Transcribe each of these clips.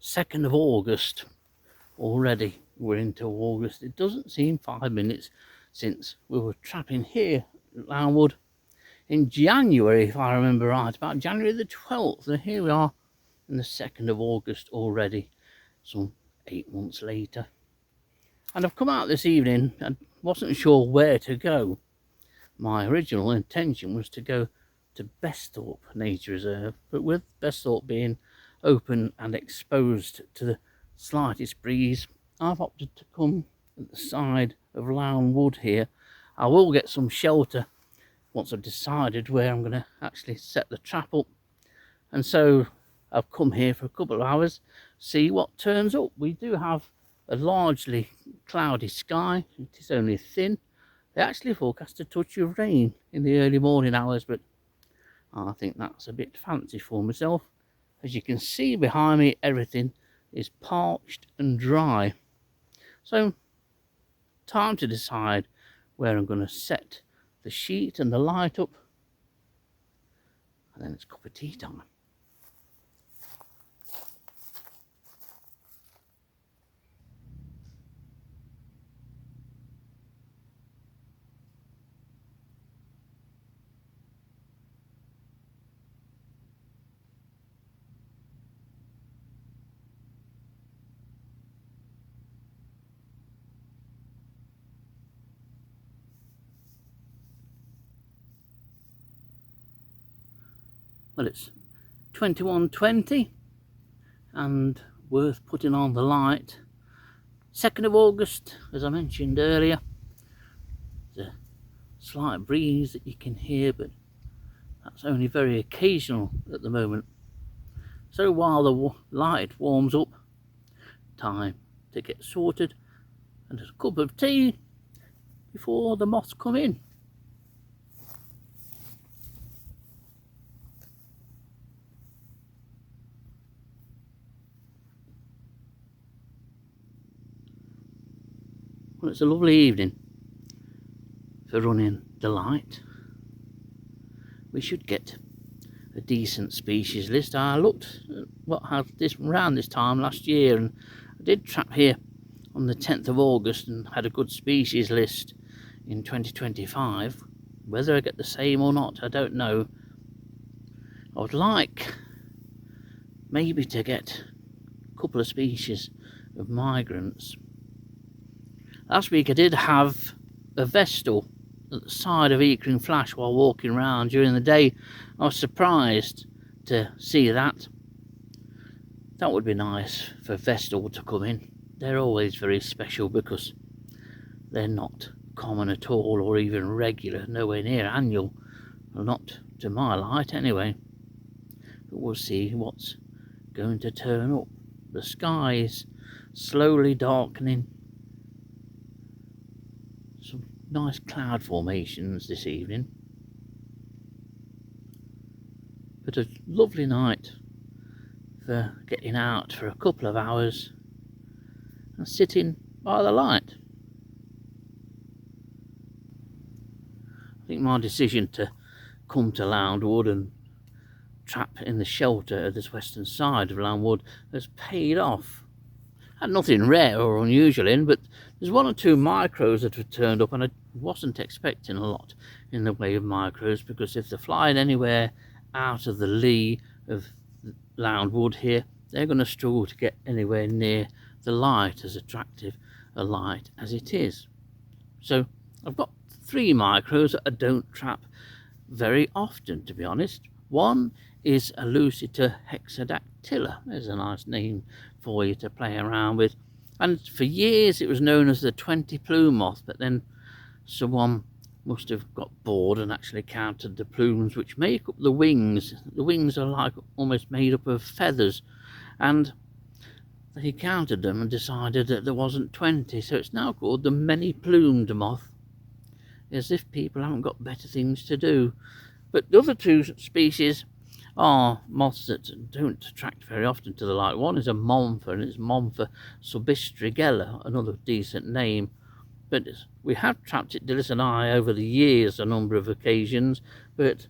2nd of August already. We're into August. It doesn't seem 5 minutes since we were trapping here at Lound in January, if I remember right, about January the 12th. And here we are in the 2nd of August already, some 8 months later. And I've come out this evening and wasn't sure where to go. My original intention was to go to Besthorpe Nature Reserve, but with Besthorpe being open and exposed to the slightest breeze, I've opted to come at the side of Lound Wood here. I will get some shelter once I've decided where I'm going to actually set the trap up, and so I've come here for a couple of hours, see what turns up. We do have a largely cloudy sky. It is only thin. They actually forecast a touch of rain in the early morning hours, but I think that's a bit fancy for myself. As you can see behind me, everything is parched and dry. So, time to decide where I'm going to set the sheet and the light up. And then it's cup of tea time. Well, it's 21:20 and worth putting on the light. 2nd of August, as I mentioned earlier. There's a slight breeze that you can hear, but that's only very occasional at the moment. So while the light warms up, time to get sorted and a cup of tea before the moths come in. Well, it's a lovely evening for running the light. We should get a decent species list. I looked at what had this around this time last year, and I did trap here on the 10th of August and had a good species list in 2025. Whether I get the same or not, I don't know. I would like maybe to get a couple of species of migrants. Last week I did have a vestal at the side of Eakring Flash while walking around during the day. I was surprised to see that. That would be nice for vestal to come in. They're always very special because they're not common at all or even regular, nowhere near annual. Well, not to my light anyway. But we'll see what's going to turn up. The sky is slowly darkening. Some nice cloud formations this evening, but a lovely night for getting out for a couple of hours and sitting by the light. I think my decision to come to Lound Wood and trap in the shelter of this western side of Lound Wood has paid off. Had nothing rare or unusual in, but there's 1 or 2 micros that have turned up, and I wasn't expecting a lot in the way of micros, because if they're flying anywhere out of the lee of Lound Wood here, they're going to struggle to get anywhere near the light, as attractive a light as it is. So I've got 3 micros that I don't trap very often, to be honest. One is a Lucita hexadactyla. There's a nice name for you to play around with. And for years it was known as the 20 plume moth, but then someone must have got bored and actually counted the plumes which make up the wings. The wings are like almost made up of feathers, and he counted them and decided that there wasn't 20, so it's now called the many plumed moth, as if people haven't got better things to do. But the other 2 species are moths that don't attract very often to the light. One is a Montha, and it's Montha subistrigella, another decent name. But we have trapped it, Dillis and I, over the years, a number of occasions, but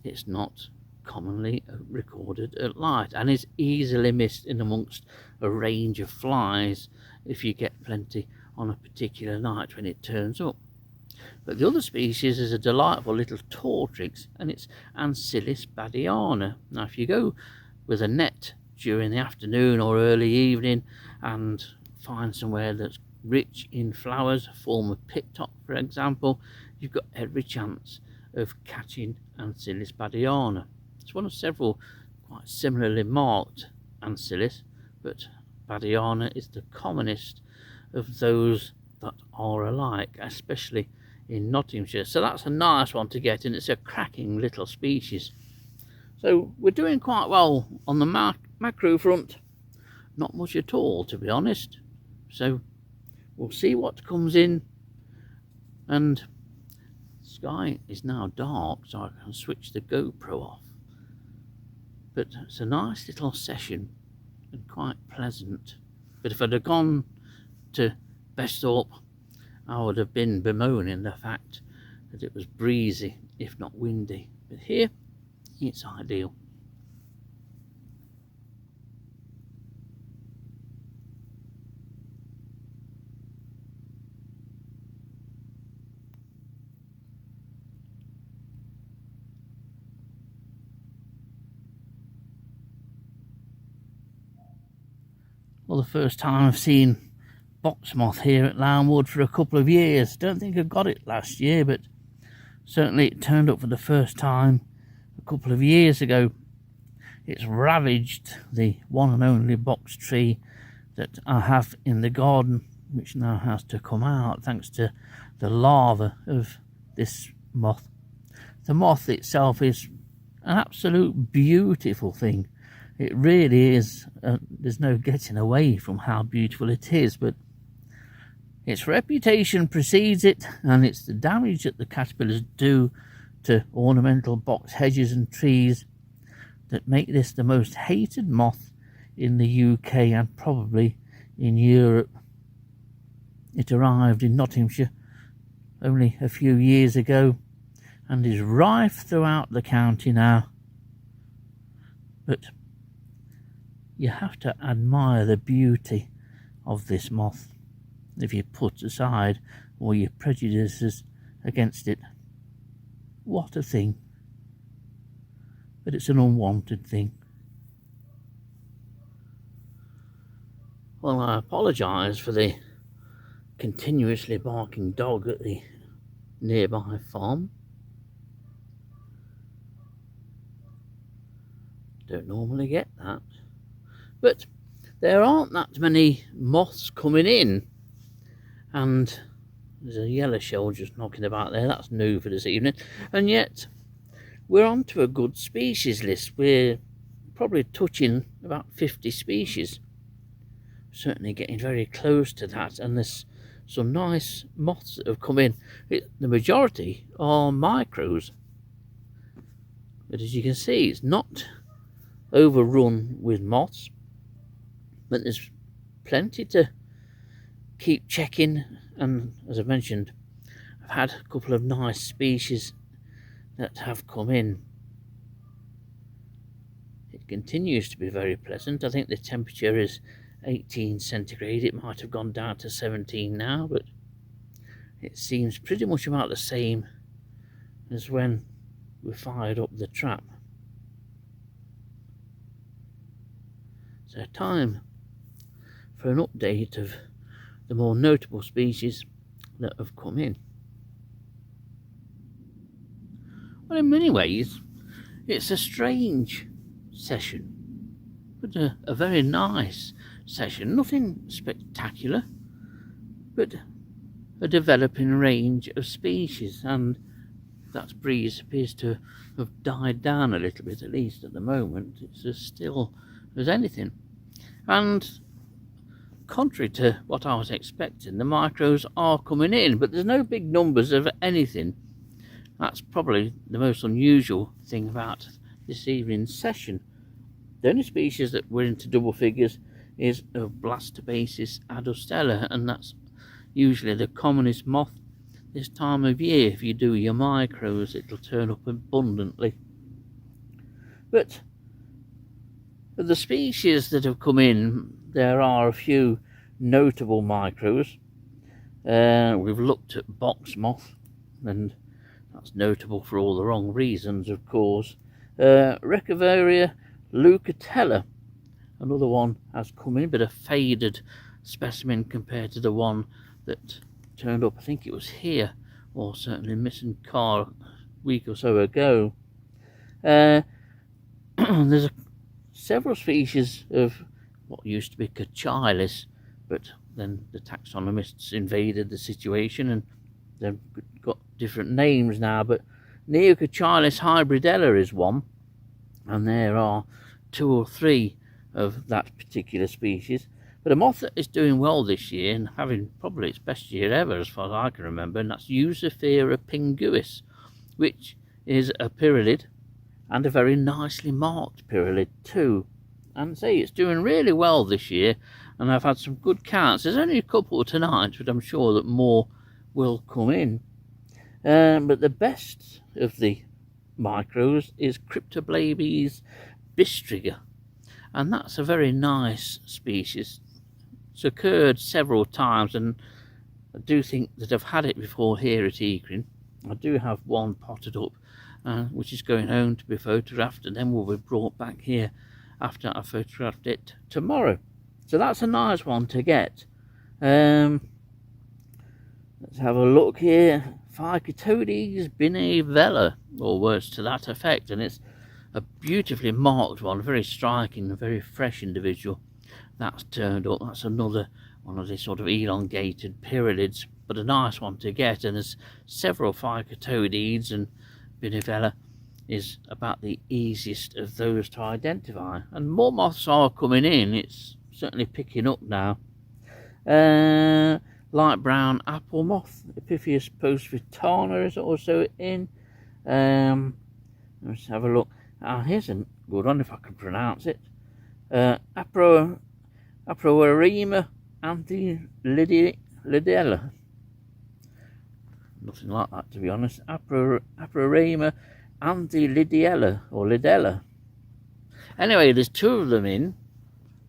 it's not commonly recorded at light and is easily missed in amongst a range of flies if you get plenty on a particular night when it turns up. But the other species is a delightful little tortrix, and it's Ancyllis badiana. Now if you go with a net during the afternoon or early evening and find somewhere that's rich in flowers, form a pit-top for example, you've got every chance of catching Ancyllis badiana. It's one of several quite similarly marked Ancyllis, but badiana is the commonest of those that are alike, especially in Nottinghamshire. So that's a nice one to get, and it's a cracking little species. So we're doing quite well on the macro front. Not much at all, to be honest. So we'll see what comes in, and the sky is now dark, so I can switch the GoPro off. But it's a nice little session and quite pleasant. But if I'd have gone to Besthorpe, I would have been bemoaning the fact that it was breezy, if not windy. But here, it's ideal. Well, the first time I've seen box moth here at Lound for a couple of years. Don't think I got it last year, but certainly it turned up for the first time a couple of years ago. It's ravaged the one and only box tree that I have in the garden, which now has to come out thanks to the larva of this moth. The moth itself is an absolute beautiful thing. It really is. There's no getting away from how beautiful it is, but its reputation precedes it, and it's the damage that the caterpillars do to ornamental box hedges and trees that make this the most hated moth in the UK and probably in Europe. It arrived in Nottinghamshire only a few years ago and is rife throughout the county now. But you have to admire the beauty of this moth if you put aside all your prejudices against it. What a thing. But it's an unwanted thing. Well, I apologise for the continuously barking dog at the nearby farm. Don't normally get that. But there aren't that many moths coming in. And there's a yellow shell just knocking about there. That's new for this evening. And yet, we're on to a good species list. We're probably touching about 50 species. Certainly getting very close to that. And there's some nice moths that have come in. The majority are micros. But as you can see, it's not overrun with moths. But there's plenty to keep checking, and as I mentioned, I've had a couple of nice species that have come in. It continues to be very pleasant. I think the temperature is 18 centigrade. It might have gone down to 17 now, but it seems pretty much about the same as when we fired up the trap. So time for an update of the more notable species that have come in. Well, in many ways, it's a strange session, but a very nice session. Nothing spectacular, but a developing range of species, and that breeze appears to have died down a little bit, at least at the moment. It's as still as anything. And contrary to what I was expecting, the micros are coming in, but there's no big numbers of anything. That's probably the most unusual thing about this evening's session. The only species that we're into double figures is of Blastobasis adostella, and that's usually the commonest moth this time of year. If you do your micros, it'll turn up abundantly. But of the species that have come in, there are a few notable micros. We've looked at box moth, and that's notable for all the wrong reasons, of course. Recavaria lucatella, another one has come in, but a faded specimen compared to the one that turned up, I think it was here, or certainly missing car a week or so ago. There's several species of what used to be Cachilis, but then the taxonomists invaded the situation and they've got different names now. But Neocachilis hybridella is one, and there are 2 or 3 of that particular species. But a moth that is doing well this year and having probably its best year ever as far as I can remember, and that's Eusophera pinguis, which is a pyrrhid, and a very nicely marked pyrrhid too. And say it's doing really well this year, and I've had some good counts. There's only a couple tonight, but I'm sure that more will come in. But the best of the micros is Cryptoblabies bistriga, and that's a very nice species. It's occurred several times, and I do think that I've had it before here at Eakring. I do have one potted up, which is going home to be photographed, and then will be brought back here after I photographed it tomorrow. So that's a nice one to get. Let's have a look here. Phycotodes binavella, or words to that effect, and it's a beautifully marked one, very striking, a very fresh individual. That's turned up. That's another one of these sort of elongated pyrrhids, but a nice one to get. And there's several Phycotodes, and binavella is about the easiest of those to identify. And more moths are coming in. It's certainly picking up now. Light brown apple moth, Epiphyus postvitana, is also in. Let's have a look. Here's a good one if I can pronounce it. Aproerema antilidella. Nothing like that, to be honest. Aproerema antilidella, or lidella. Anyway, there's 2 of them in,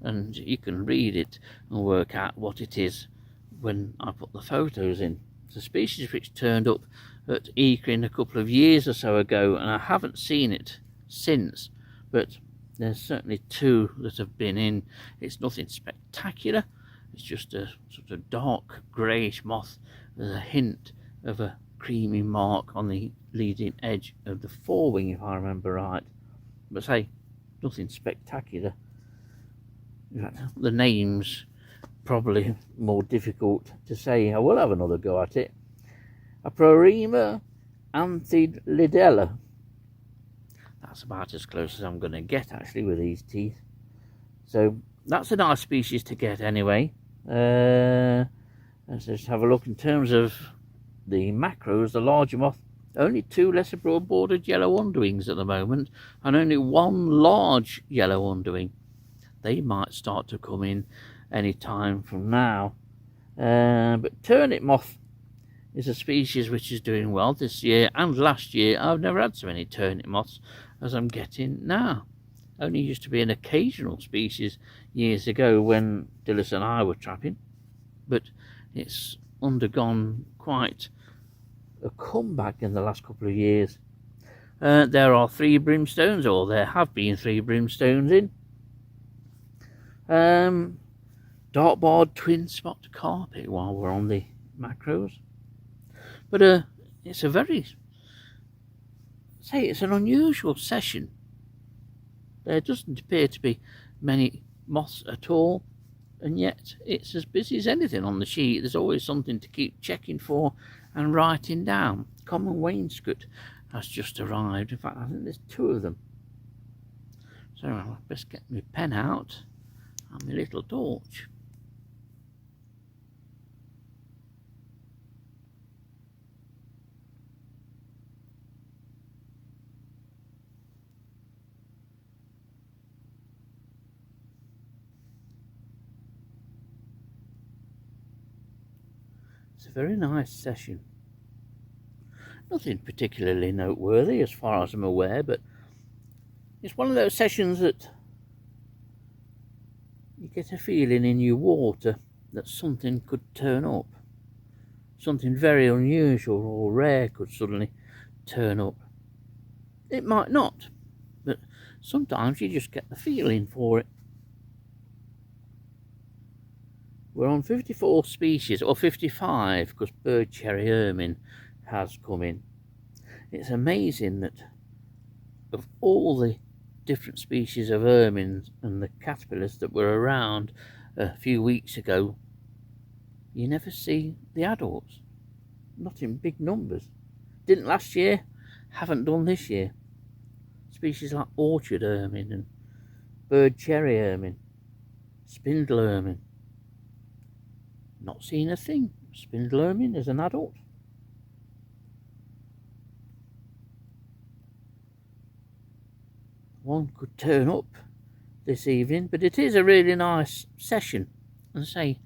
and you can read it and work out what it is when I put the photos in. It's a species which turned up at Eakring a couple of years or so ago, and I haven't seen it since, but there's certainly 2 that have been in. It's nothing spectacular, it's just a sort of dark greyish moth. There's a hint of a creamy mark on the leading edge of the forewing, if I remember right, but say, nothing spectacular. In fact, the name's probably more difficult to say. I will have another go at it. Aproerema antilidella. That's about as close as I'm going to get, actually, with these teeth. So that's a nice species to get anyway. Let's just have a look in terms of the macros. The larger moth, only 2 lesser broad-bordered yellow underwings at the moment, and only 1 large yellow underwing. They might start to come in any time from now. But turnip moth is a species which is doing well this year and last year. I've never had so many turnip moths as I'm getting now. Only used to be an occasional species years ago when Dillis and I were trapping, but it's undergone quite a comeback in the last couple of years. There are 3 brimstones, or there have been 3 brimstones in. Dark-barred twin spot carpet while we're on the macros. But it's a very, it's an unusual session. There doesn't appear to be many moths at all, and yet it's as busy as anything on the sheet. There's always something to keep checking for and writing down. Common wainscot has just arrived. In fact, I think there's 2 of them. So I'll best get my pen out and my little torch. It's a very nice session. Nothing particularly noteworthy as far as I'm aware, but It's one of those sessions that you get a feeling in your water that something could turn up. Something very unusual or rare could suddenly turn up. It might not, but sometimes you just get the feeling for it. We're on 54 species, or 55, because bird cherry ermine has come in. It's amazing that of all the different species of ermines and the caterpillars that were around a few weeks ago, you never see the adults, not in big numbers. Didn't last year, haven't done this year. Species like orchard ermine and bird cherry ermine, spindle ermine, not seen a thing. Spindle ermine as an adult. One could turn up this evening, but it is a really nice session. And say,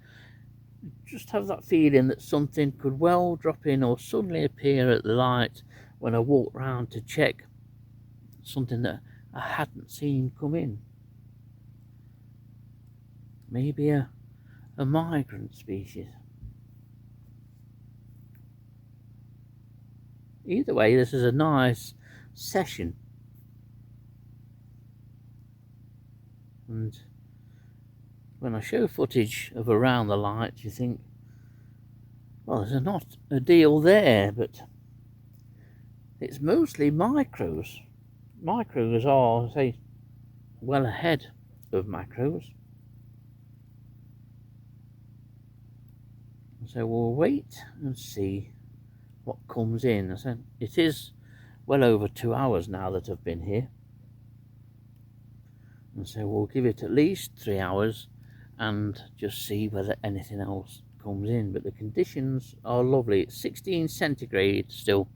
just have that feeling that something could well drop in or suddenly appear at the light when I walk round to check something that I hadn't seen come in. Maybe a migrant species. Either way, this is a nice session. And when I show footage of around the light, you think, well, there's not a deal there, but it's mostly micros. Micros are, say, well ahead of macros. So we'll wait and see what comes in. So it is well over 2 hours now that I've been here. And so we'll give it at least 3 hours and just see whether anything else comes in. But the conditions are lovely. It's 16 centigrade still,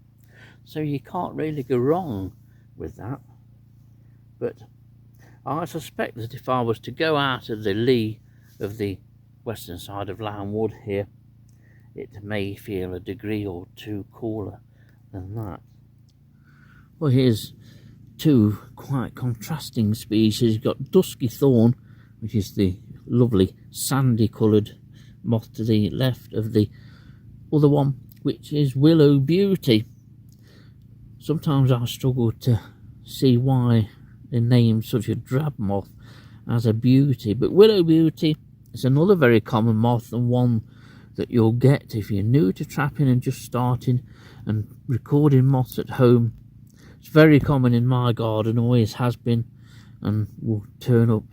so you can't really go wrong with that. But I suspect that if I was to go out of the lee of the western side of Lound Wood here, it may feel a degree or two cooler than that. Well, here's two quite contrasting species. You've got dusky thorn, which is the lovely sandy coloured moth to the left of the other one, which is willow beauty. Sometimes I struggle to see why they named such a drab moth as a beauty, but willow beauty is another very common moth, and one that you'll get if you're new to trapping and just starting and recording moths at home. It's very common in my garden, always has been, and will turn up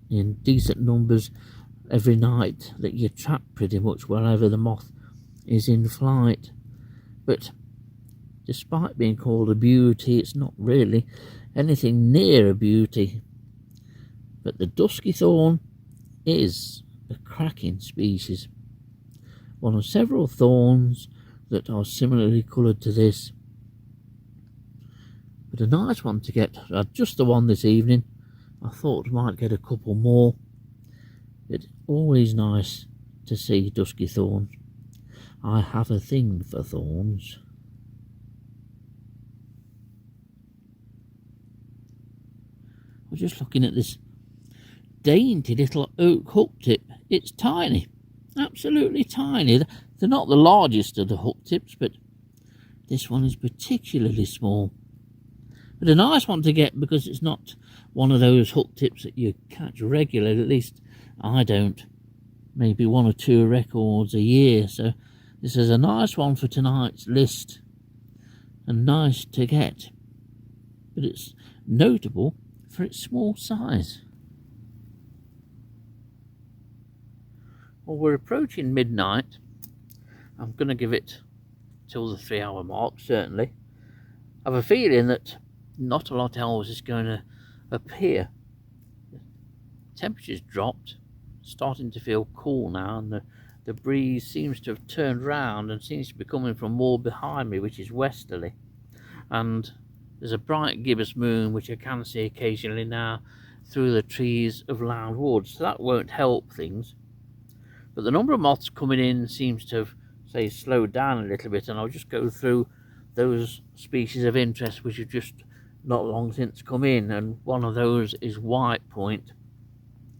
in decent numbers every night that you trap pretty much wherever the moth is in flight. But despite being called a beauty, it's not really anything near a beauty. But the dusky thorn is a cracking species, one of several thorns that are similarly coloured to this. But a nice one to get. I had just the one this evening. I thought I might get a couple more. It's always nice to see dusky thorns. I have a thing for thorns. I was just looking at this dainty little oak hook tip. It's tiny, absolutely tiny. They're not the largest of the hook tips, but this one is particularly small. But a nice one to get, because it's not one of those hook tips that you catch regularly. At least I don't. Maybe 1 or 2 records a year. So this is a nice one for tonight's list, and nice to get. But it's notable for its small size. Well, we're approaching midnight. I'm going to give it till the 3 hour mark, certainly. I have a feeling that not a lot else is going to appear. The temperature's dropped, starting to feel cool now, and the breeze seems to have turned round and seems to be coming from more behind me, which is westerly. And there's a bright gibbous moon, which I can see occasionally now through the trees of Lound Wood, so that won't help things. But the number of moths coming in seems to have, say, slowed down a little bit, and I'll just go through those species of interest which have just not long since come in, and one of those is white point,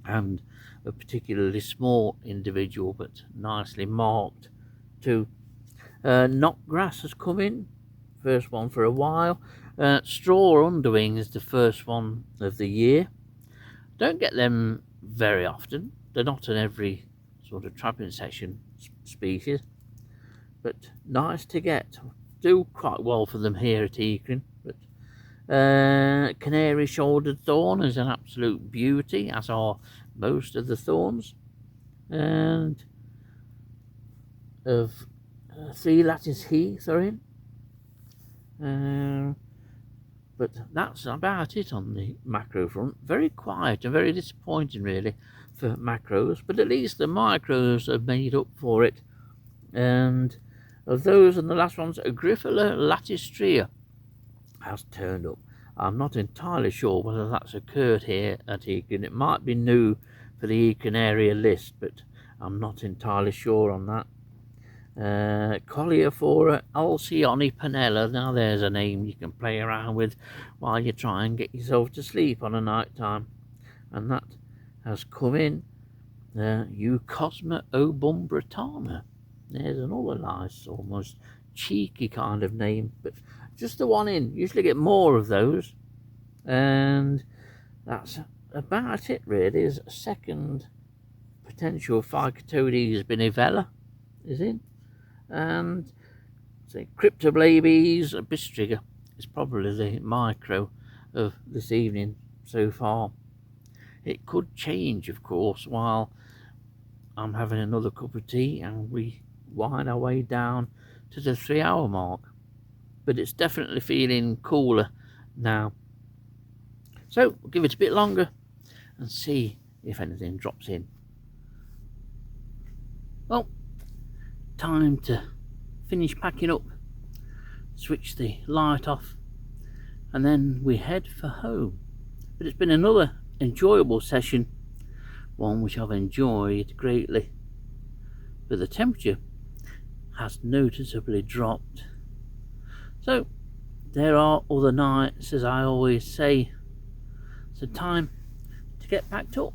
and a particularly small individual but nicely marked too. Knotgrass has come in, first one for a while. Straw underwing is the first one of the year. Don't get them very often. They're not in every sort of trapping session species, but nice to get. Do quite well for them here at Eakring. But canary shouldered thorn is an absolute beauty, as are most of the thorns, and of 3 lattice heath are in. But that's about it on the macro front. Very quiet and very disappointing really for macros, but at least the micros have made up for it. And of those and the last ones, a Griffula latistrea has turned up. I'm not entirely sure whether that's occurred here at Eakring. It might be new for the Eakring area list, but I'm not entirely sure on that. Coleophora alcyone panella. Now there's a name you can play around with while you try and get yourself to sleep on a night time. And that has come in. Eucosma obumbratana. There's another nice, almost cheeky kind of name, but just the one in. Usually get more of those. And that's about it really. There's a second potential Phycotodes binivella is in. And say Cryptoblabies bistriga is probably the micro of this evening so far. It could change, of course, while I'm having another cup of tea and we wind our way down to the 3-hour mark. But it's definitely feeling cooler now. So we'll give it a bit longer and see if anything drops in. Well, time to finish packing up, switch the light off, and then we head for home. But it's been another enjoyable session, one which I've enjoyed greatly, but the temperature has noticeably dropped. So there are other nights, as I always say. So time to get packed up.